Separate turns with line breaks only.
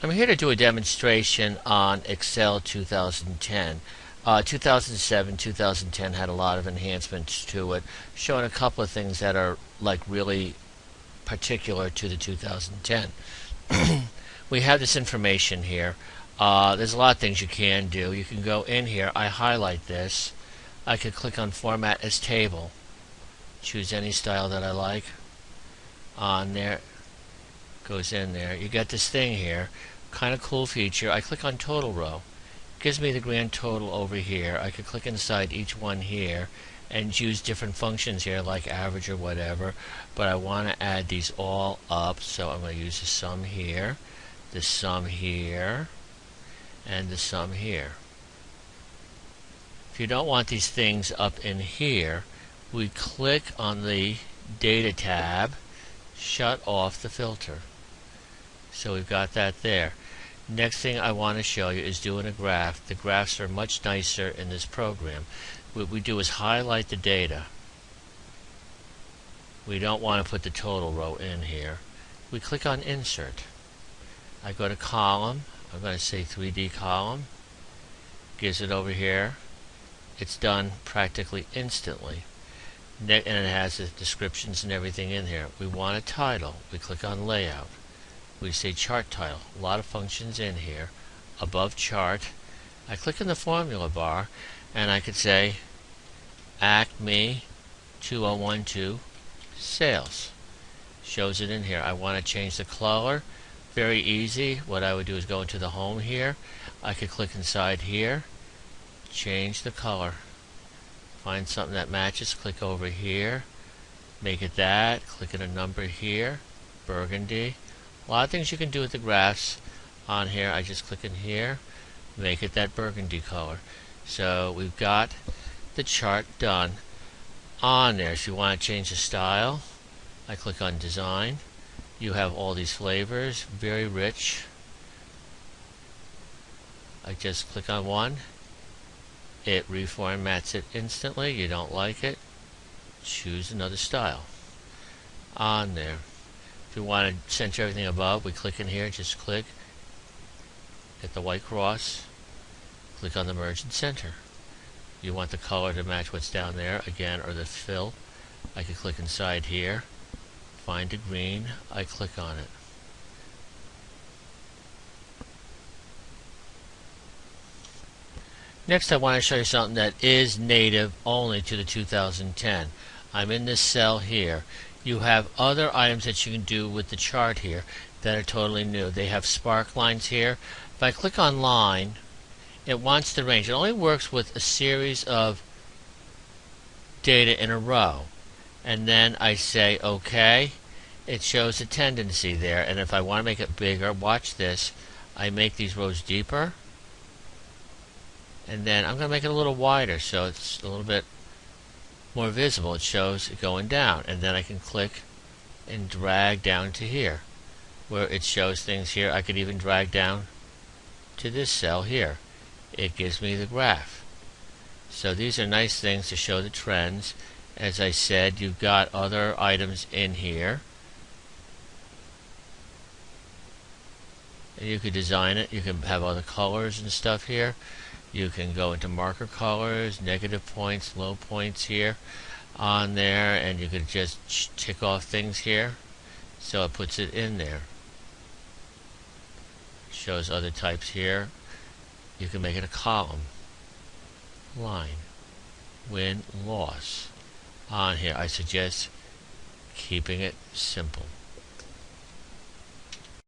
I'm here to do a demonstration on Excel 2010. 2007, 2010 had a lot of enhancements to it, showing a couple of things that are like really particular to the 2010. We have this information here. There's a lot of things you can do. You can go in here, I highlight this. I could click on Format as Table. Choose any style that I like. On there, goes in there. You get this thing here. Kind of cool feature. I click on Total Row. Gives me the grand total over here. I could click inside each one here and use different functions here like average or whatever, but I want to add these all up, so I'm going to use the sum here, the sum here, and the sum here. If you don't want these things up in here, we click on the Data tab, shut off the filter. So we've got that there. Next thing I want to show you is doing a graph. The graphs are much nicer in this program. What we do is highlight the data. We don't want to put the total row in here. We click on Insert. I go to Column. I'm going to say 3D Column. Gives it over here. It's done practically instantly. And it has the descriptions and everything in here. We want a title. We click on Layout. We say Chart Title. A lot of functions in here. Above Chart, I click in the formula bar and I could say Acme 2012 Sales. Shows it in here. I want to change the color. Very easy. What I would do is go into the Home here. I could click inside here. Change the color. Find something that matches. Click over here. Make it that. Click in a number here. Burgundy. A lot of things you can do with the graphs on here. I just click in here, make it that burgundy color. So we've got the chart done on there. If you want to change the style, I click on Design. You have all these flavors, very rich. I just click on one. It reformats it instantly. You don't like it, choose another style on there. If we want to center everything above, we click in here, just click, hit the white cross, click on the Merge and Center. You want the color to match what's down there, again, or the fill. I can click inside here, find a green, I click on it. Next I want to show you something that is native only to the 2010. I'm in this cell here. You have other items that you can do with the chart here that are totally new. They have Sparklines here. If I click on line, it wants the range. It only works with a series of data in a row. And then I say OK. It shows a tendency there. And if I want to make it bigger, watch this. I make these rows deeper. And then I'm going to make it a little wider so it's a little bit more visible. It shows it going down, and then I can click and drag down to here where it shows things here. I could even drag down to this cell here. It gives me the graph. So these are nice things to show the trends. As I said, you've got other items in here, and you could design it. You can have other colors and stuff here. You can go into marker colors, negative points, low points here on there, and you could just tick off things here. So it puts it in there. Shows other types here. You can make it a column, line, win, loss on here. I suggest keeping it simple.